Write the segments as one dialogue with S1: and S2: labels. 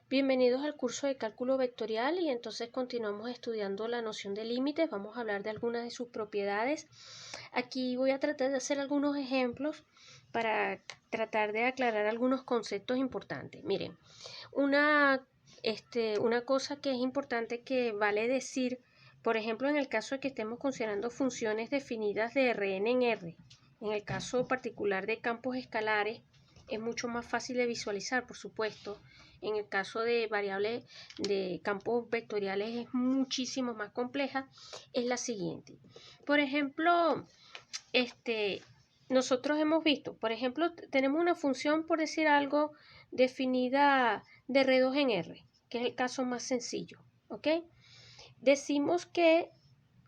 S1: Bienvenidos al curso de cálculo vectorial y entonces continuamos estudiando la noción de límites. Vamos a hablar de algunas de sus propiedades. Aquí voy a tratar de hacer algunos ejemplos para tratar de aclarar algunos conceptos importantes. Miren, una cosa que es importante que vale decir, por ejemplo, en el caso de que estemos considerando funciones definidas de Rn en R, en el caso particular de campos escalares, es mucho más fácil de visualizar, por supuesto. En el caso de variables de campos vectoriales es muchísimo más compleja. Es la siguiente. Por ejemplo, nosotros hemos visto, por ejemplo, tenemos una función, por decir algo, definida de R2 en R, que es el caso más sencillo, ¿ok? Decimos que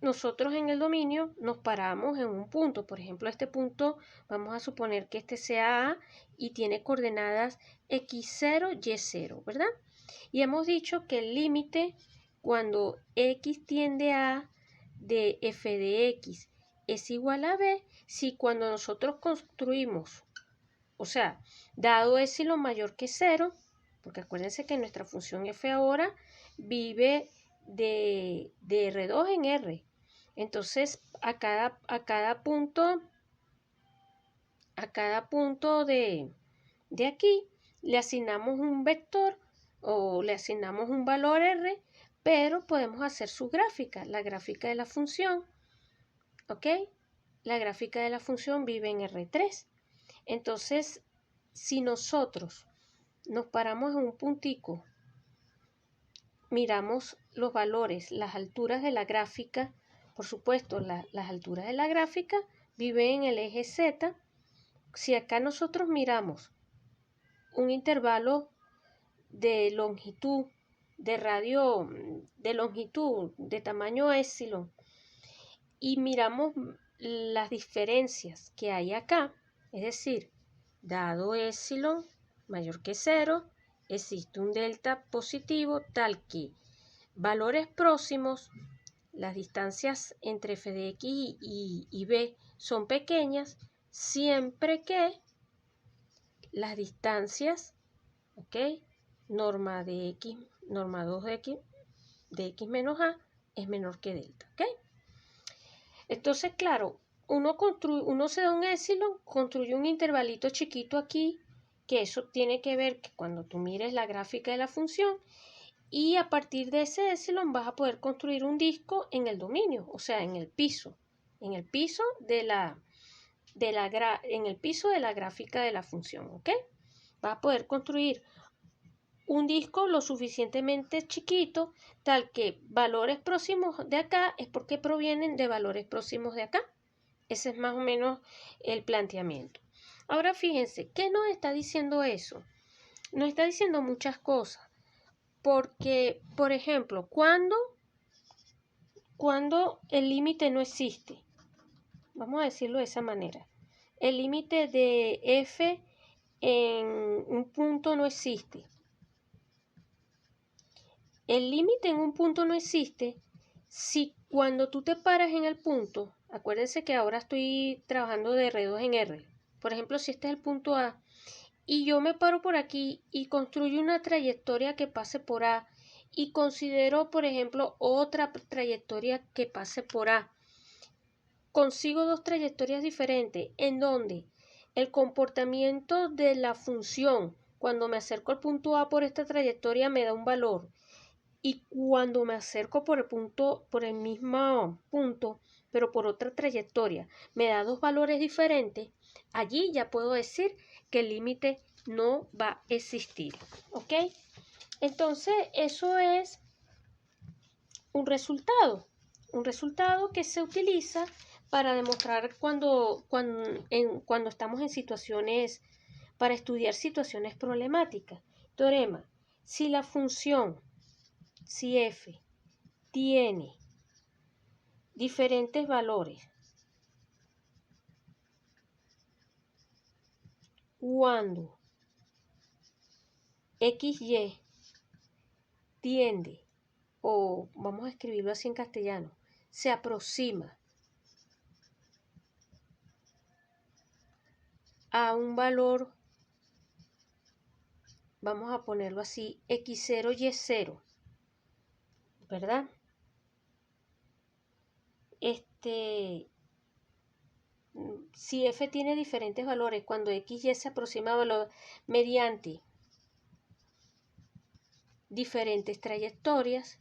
S1: nosotros en el dominio nos paramos en un punto. Por ejemplo, este punto, vamos a suponer que este sea A y tiene coordenadas x0, y0, ¿verdad? Y hemos dicho que el límite cuando x tiende a de f de x es igual a b si cuando nosotros construimos, o sea, dado epsilon mayor que 0, porque acuérdense que nuestra función f ahora vive de R2 en R. Entonces, a cada punto de aquí le asignamos un vector o le asignamos un valor R, pero podemos hacer su gráfica, la gráfica de la función, ¿ok? La gráfica de la función vive en R3. Entonces, si nosotros nos paramos en un puntico, miramos los valores, las alturas de la gráfica, por supuesto, las alturas de la gráfica viven en el eje Z. Si acá nosotros miramos un intervalo de longitud, de radio, de longitud, de tamaño epsilon, y miramos las diferencias que hay acá, es decir, dado epsilon mayor que 0, existe un delta positivo tal que valores próximos, las distancias entre f de x y b son pequeñas, siempre que las distancias, ¿ok? Norma de x, norma 2 de x menos a es menor que delta, ¿ok? Entonces, claro, uno se da un epsilon, construye un intervalito chiquito aquí, que eso tiene que ver que cuando tú mires la gráfica de la función, y a partir de ese epsilon vas a poder construir un disco en el dominio, o sea, en el piso de la gráfica de la función, ¿ok? Vas a poder construir un disco lo suficientemente chiquito, tal que valores próximos de acá es porque provienen de valores próximos de acá. Ese es más o menos el planteamiento. Ahora fíjense, ¿qué nos está diciendo eso? Nos está diciendo muchas cosas. Porque, por ejemplo, cuando el límite no existe, vamos a decirlo de esa manera, el límite de f en un punto no existe. El límite en un punto no existe si cuando tú te paras en el punto, acuérdense que ahora estoy trabajando de R2 en R. Por ejemplo, si este es el punto A y yo me paro por aquí y construyo una trayectoria que pase por A y considero, por ejemplo, otra trayectoria que pase por A. Consigo dos trayectorias diferentes en donde el comportamiento de la función cuando me acerco al punto A por esta trayectoria me da un valor y cuando me acerco por el mismo punto, pero por otra trayectoria, me da dos valores diferentes, allí ya puedo decir que el límite no va a existir, ¿ok? Entonces, eso es un resultado que se utiliza para demostrar cuando estamos en situaciones, para estudiar situaciones problemáticas. Teorema, si la función, si f tiene diferentes valores cuando xy tiende, o vamos a escribirlo así en castellano, se aproxima a un valor vamos a ponerlo así, x0, y0, ¿verdad? Si f tiene diferentes valores, cuando x y se aproxima a valor mediante diferentes trayectorias,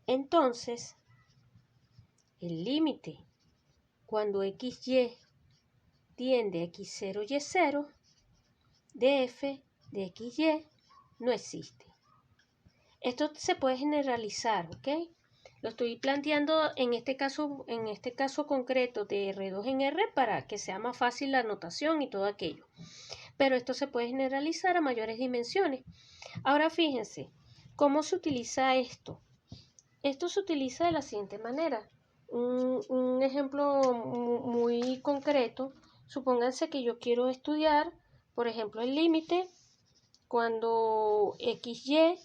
S1: entonces el límite cuando xy tiende a x0, y0 de f de xy no existe. Esto se puede generalizar, ¿ok? Lo estoy planteando en este caso concreto de R2 en R para que sea más fácil la anotación y todo aquello. Pero esto se puede generalizar a mayores dimensiones. Ahora fíjense, ¿cómo se utiliza esto? Esto se utiliza de la siguiente manera. Un ejemplo muy concreto, supónganse que yo quiero estudiar, por ejemplo, el límite cuando xy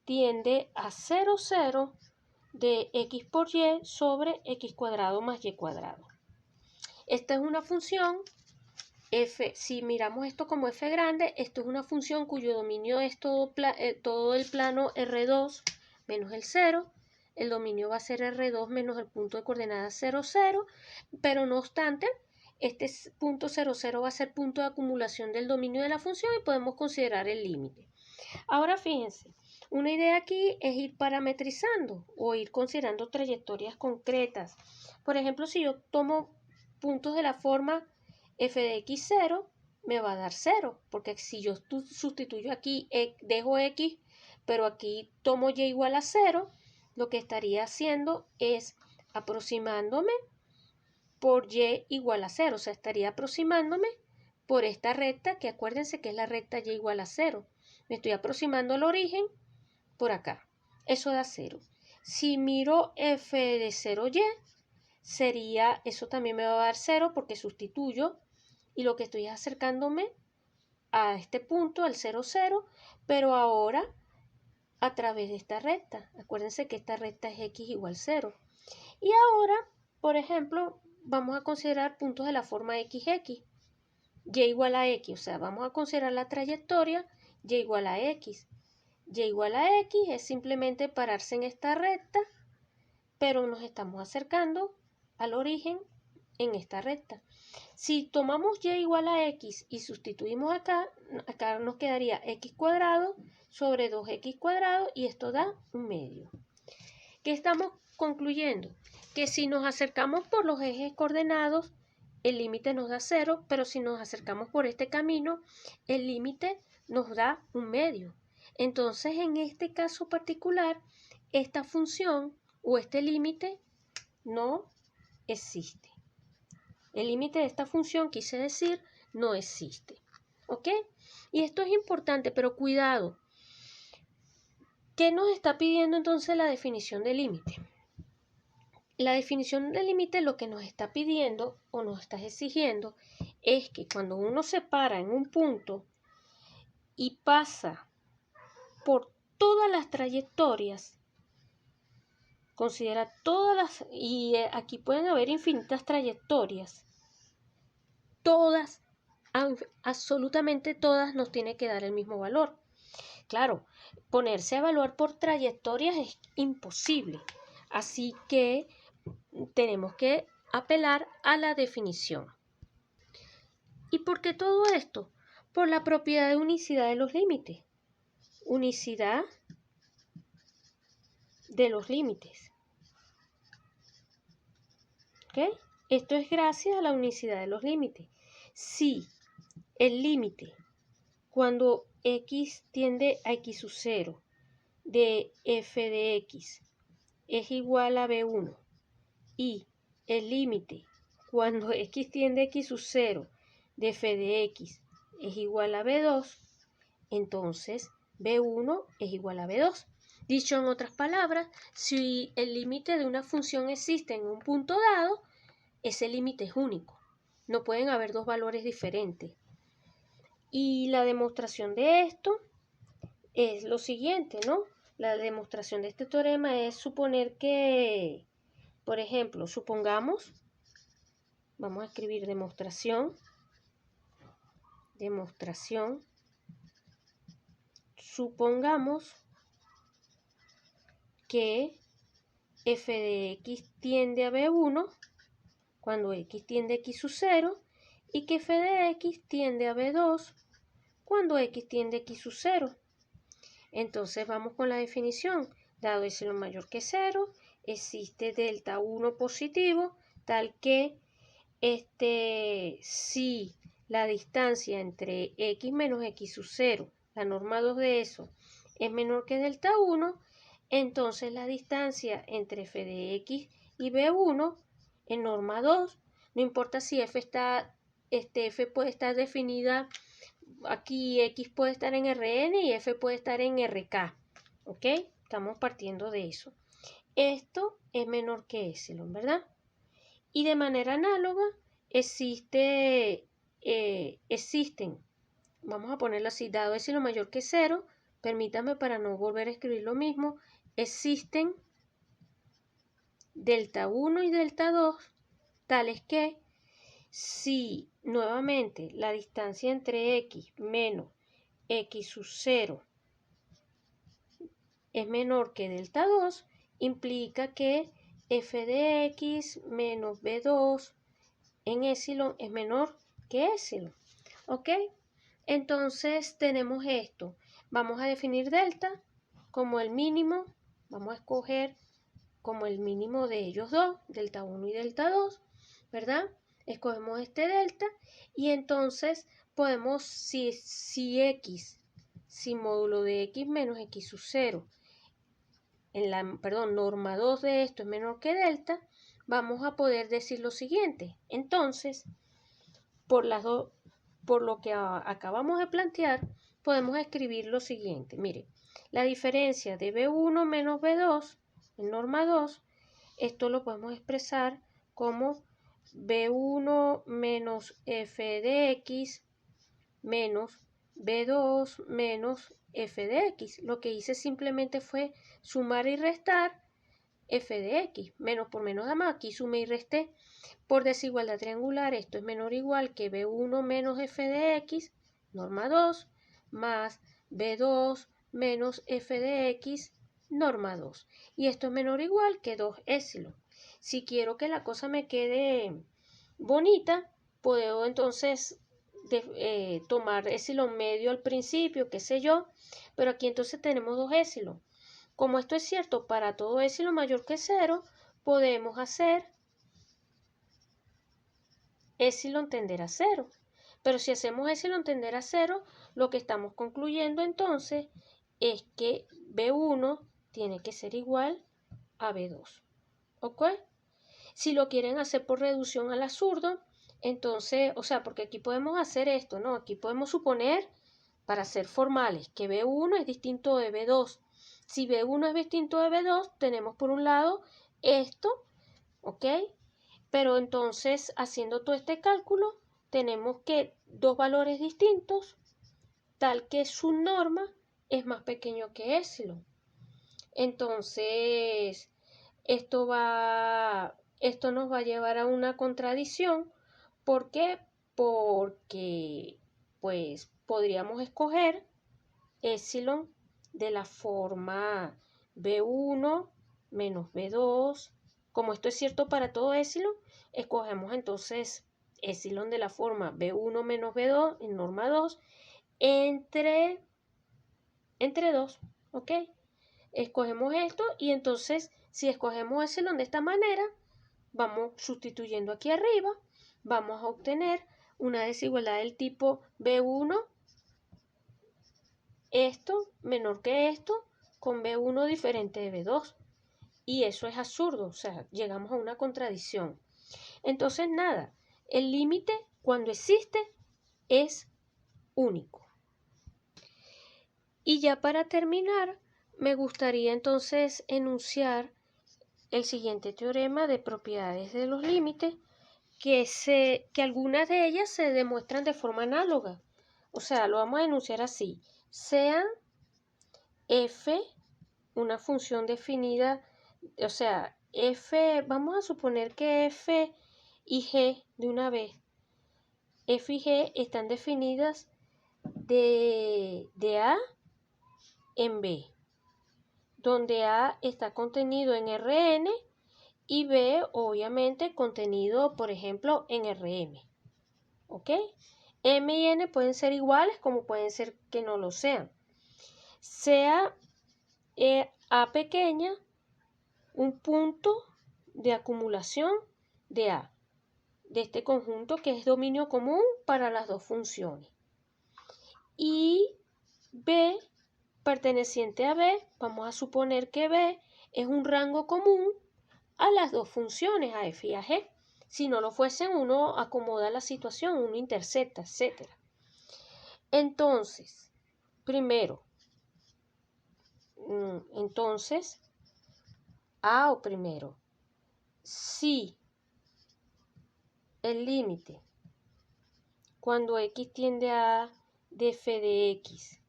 S1: tiende a 0, 0 de x por y sobre x cuadrado más y cuadrado. Esta es una función f, si miramos esto como f grande, esto es una función cuyo dominio es todo el plano R2 menos el 0. El dominio va a ser R2 menos el punto de coordenadas 0, 0, pero no obstante, este punto 0, 0 va a ser punto de acumulación del dominio de la función y podemos considerar el límite. Ahora fíjense, una idea aquí es ir parametrizando o ir considerando trayectorias concretas. Por ejemplo, si yo tomo puntos de la forma f de x0, me va a dar 0, porque si yo sustituyo aquí, dejo x, pero aquí tomo y igual a 0, lo que estaría haciendo es aproximándome por y igual a 0, o sea, estaría aproximándome por esta recta, que acuérdense que es la recta y igual a 0. Me estoy aproximando al origen por acá. Eso da 0. Si miro f de 0y, sería, eso también me va a dar 0 porque sustituyo y lo que estoy es acercándome a este punto, al 0, 0, pero ahora a través de esta recta. Acuérdense que esta recta es x igual 0. Y ahora, por ejemplo, vamos a considerar puntos de la forma xx. Y igual a x, o sea, vamos a considerar la trayectoria y igual a x. Y igual a x es simplemente pararse en esta recta, pero nos estamos acercando al origen en esta recta. Si tomamos y igual a x y sustituimos acá nos quedaría x cuadrado sobre 2x cuadrado y esto da un medio. ¿Qué estamos concluyendo? Que si nos acercamos por los ejes coordenados, el límite nos da 0, pero si nos acercamos por este camino, el límite nos da un medio. Entonces, en este caso particular, esta función o este límite no existe. El límite de esta función, quise decir, no existe. ¿Ok? Y esto es importante, pero cuidado. ¿Qué nos está pidiendo entonces la definición de límite? La definición del límite lo que nos está pidiendo o nos está exigiendo es que cuando uno se para en un punto y pasa por todas las trayectorias, considera todas las, y aquí pueden haber infinitas trayectorias, todas, absolutamente todas nos tiene que dar el mismo valor. Claro, ponerse a evaluar por trayectorias es imposible, así que tenemos que apelar a la definición. ¿Y por qué todo esto? Por la propiedad de unicidad de los límites. Unicidad de los límites. ¿Ok? Esto es gracias a la unicidad de los límites. Si el límite, cuando x tiende a x sub 0 de f de x es igual a b1 y el límite cuando x tiende a x sub 0 de f de x es igual a b2, entonces b1 es igual a b2. Dicho en otras palabras, si el límite de una función existe en un punto dado, ese límite es único. No pueden haber dos valores diferentes. Y la demostración de esto es lo siguiente, ¿no? La demostración de este teorema es suponer que, por ejemplo, supongamos vamos a escribir demostración. Supongamos que f de x tiende a b1 cuando x tiende a x sub 0 y que f de x tiende a b2 cuando x tiende a x sub 0. Entonces vamos con la definición. Dado epsilon mayor que 0, existe delta 1 positivo, tal que si la distancia entre x menos x sub 0, la norma 2 de eso, es menor que delta 1, entonces la distancia entre f de x y b1 en norma 2, no importa si f puede estar definida, aquí x puede estar en Rn y f puede estar en Rk, ¿ok? Estamos partiendo de eso. Esto es menor que epsilon, ¿verdad? Y de manera análoga existen, vamos a ponerlo así, dado epsilon mayor que 0, permítame para no volver a escribir lo mismo, existen delta 1 y delta 2, tales que si nuevamente la distancia entre x menos x sub 0 es menor que delta 2, implica que f de x menos b2 en epsilon es menor que epsilon. ¿Ok? Entonces tenemos esto. Vamos a definir delta como el mínimo. Vamos a escoger como el mínimo de ellos dos, delta 1 y delta 2, ¿verdad? Escogemos este delta y entonces podemos, si módulo de x menos x sub 0, norma 2 de esto es menor que delta, vamos a poder decir lo siguiente. Entonces, por lo que acabamos de plantear, podemos escribir lo siguiente. Mire, la diferencia de B1 menos B2 en norma 2, esto lo podemos expresar como B1 menos f de x menos B2 menos f de x. Lo que hice simplemente fue sumar y restar f de x. Menos por menos da más. Aquí sumé y resté. Por desigualdad triangular, esto es menor o igual que B1 menos f de x, norma 2, más B2 menos f de x, norma 2. Y esto es menor o igual que 2 epsilon. Si quiero que la cosa me quede bonita, puedo entonces tomar epsilon medio al principio, qué sé yo, pero aquí entonces tenemos 2 epsilon. Como esto es cierto para todo epsilon mayor que 0, podemos hacer epsilon tender a 0. Pero si hacemos epsilon tender a 0, lo que estamos concluyendo entonces es que B1 tiene que ser igual a B2. ¿Ok? Si lo quieren hacer por reducción al absurdo, entonces, porque aquí podemos hacer esto, ¿no? Aquí podemos suponer, para ser formales, que B1 es distinto de B2. Si B1 es distinto de B2, tenemos por un lado esto, ¿ok? Pero entonces, haciendo todo este cálculo, tenemos que dos valores distintos, tal que su norma es más pequeño que epsilon. Entonces, esto nos va a llevar a una contradicción. ¿Por qué? Porque, pues, podríamos escoger epsilon de la forma B1 menos B2. Como esto es cierto para todo epsilon, escogemos entonces epsilon de la forma B1 menos B2 en norma 2 entre 2, ¿ok? Escogemos esto y entonces si escogemos epsilon de esta manera, vamos sustituyendo aquí arriba, vamos a obtener una desigualdad del tipo B1, esto menor que esto, con B1 diferente de B2. Y eso es absurdo, o sea, llegamos a una contradicción. Entonces, nada, el límite cuando existe es único. Y ya para terminar, me gustaría entonces enunciar el siguiente teorema de propiedades de los límites, que algunas de ellas se demuestran de forma análoga. O sea, lo vamos a enunciar así. Sea f una función definida, o sea, f, vamos a suponer que f y G de una vez. F y G están definidas de A en B, donde A está contenido en Rn y B obviamente contenido, por ejemplo, en Rm. ¿Ok? M y N pueden ser iguales como pueden ser que no lo sean. Sea A pequeña un punto de acumulación de A, de este conjunto que es dominio común para las dos funciones. Y B perteneciente a B, vamos a suponer que B es un rango común a las dos funciones, a F y a G. Si no lo fuesen, uno acomoda la situación, uno intercepta, etc. Entonces, primero, si el límite cuando x tiende a de f de x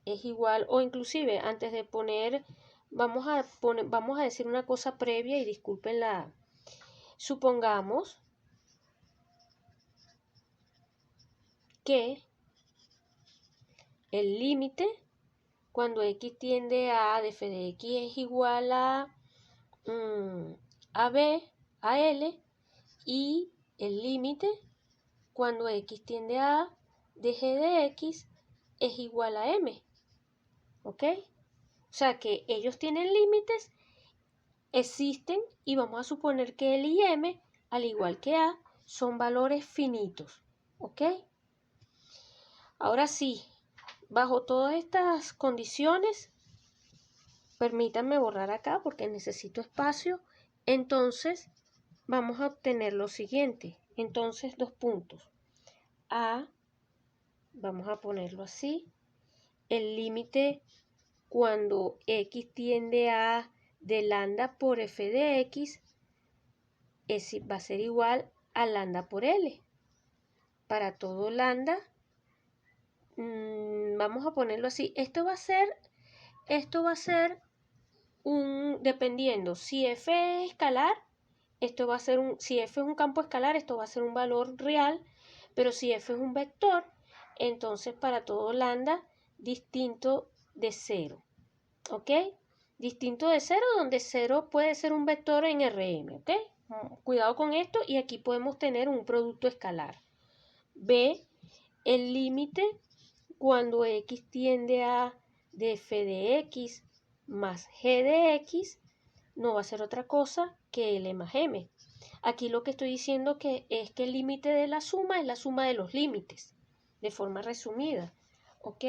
S1: es igual, o inclusive antes de poner, vamos a decir una cosa previa y disculpen la, supongamos que el límite cuando x tiende a de f de x es igual a b, a l, y el límite cuando x tiende a de g de x es igual a m. ¿Ok? O sea que ellos tienen límites, existen, y vamos a suponer que L y M, al igual que A, son valores finitos. ¿Ok? Ahora sí, bajo todas estas condiciones, permítanme borrar acá porque necesito espacio. Entonces, vamos a obtener lo siguiente. Entonces, dos puntos. A, vamos a ponerlo así, el límite cuando x tiende a de lambda por f de x va a ser igual a lambda por L. Para todo lambda, vamos a ponerlo así, esto va a ser dependiendo, si f es escalar, esto va a ser si f es un campo escalar, esto va a ser un valor real, pero si f es un vector, entonces para todo lambda distinto de 0. ¿Ok? Distinto de 0, donde 0 puede ser un vector en Rm. ¿Ok? Cuidado con esto, y aquí podemos tener un producto escalar. B, el límite cuando x tiende a de f de x más g de x no va a ser otra cosa que L más M. Aquí lo que estoy diciendo es que el límite de la suma es la suma de los límites, de forma resumida. ¿Ok?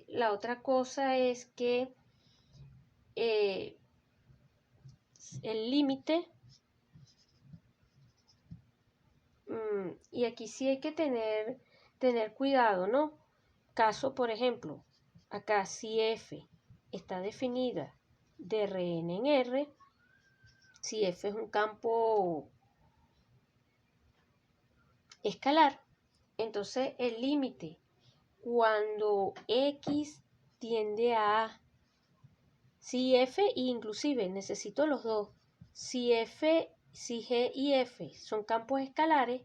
S1: La otra cosa es que el límite, y aquí sí hay que tener cuidado, ¿no? Caso, por ejemplo, acá si f está definida de Rn en R, si f es un campo escalar, entonces el límite cuando x tiende a si f, inclusive necesito los dos, si g y f son campos escalares,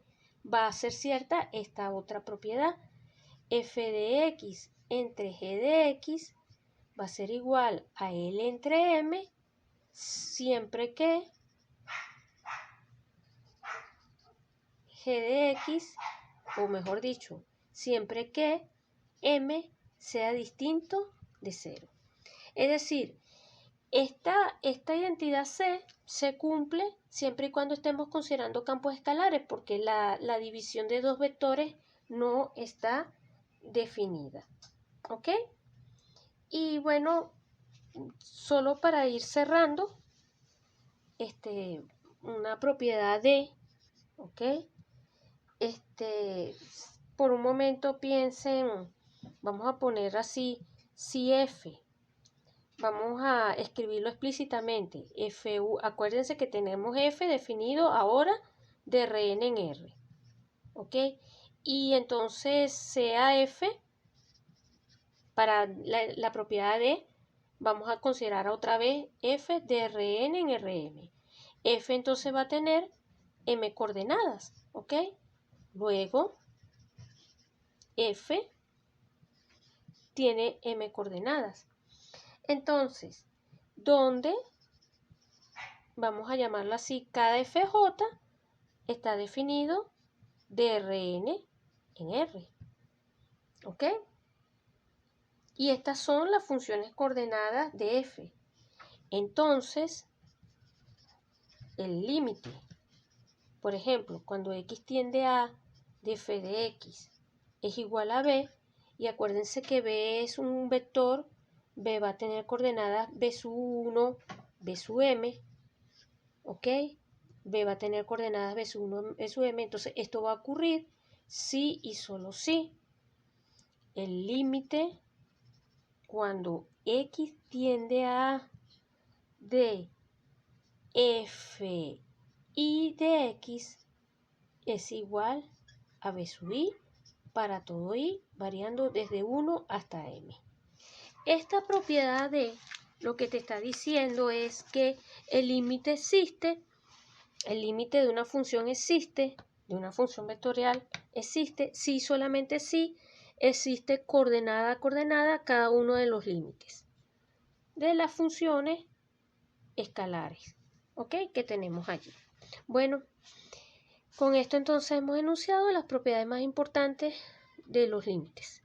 S1: va a ser cierta esta otra propiedad. F de x entre g de x va a ser igual a L entre M, siempre que g de x, o mejor dicho, siempre que M sea distinto de 0. Es decir, esta identidad C se cumple siempre y cuando estemos considerando campos escalares, porque la división de dos vectores no está definida. ¿Ok? Y bueno, solo para ir cerrando, una propiedad de, ¿ok? Por un momento piensen, vamos a poner así, si f, vamos a escribirlo explícitamente, acuérdense que tenemos f definido ahora de Rn en R, ¿ok? Y entonces sea f, para la propiedad de, vamos a considerar otra vez f de Rn en Rm. F entonces va a tener m coordenadas, ¿ok? Luego, F tiene m coordenadas. Entonces, donde, vamos a llamarlo así, cada FJ está definido de Rn en R, ¿ok? Y estas son las funciones coordenadas de F. Entonces, el límite, por ejemplo, cuando x tiende a de f de x es igual a b, y acuérdense que b es un vector, b va a tener coordenadas b sub 1, b sub m, ¿ok? B va a tener coordenadas b sub 1, b sub m, entonces esto va a ocurrir si y solo si el límite cuando x tiende a de f y de x es igual a b sub i para todo i, variando desde 1 hasta m. Esta propiedad de lo que te está diciendo es que el límite existe, el límite de una función existe, de una función vectorial existe, si solamente si existe coordenada a coordenada cada uno de los límites de las funciones escalares, ¿ok? Que tenemos allí. Bueno, con esto entonces hemos enunciado las propiedades más importantes de los límites.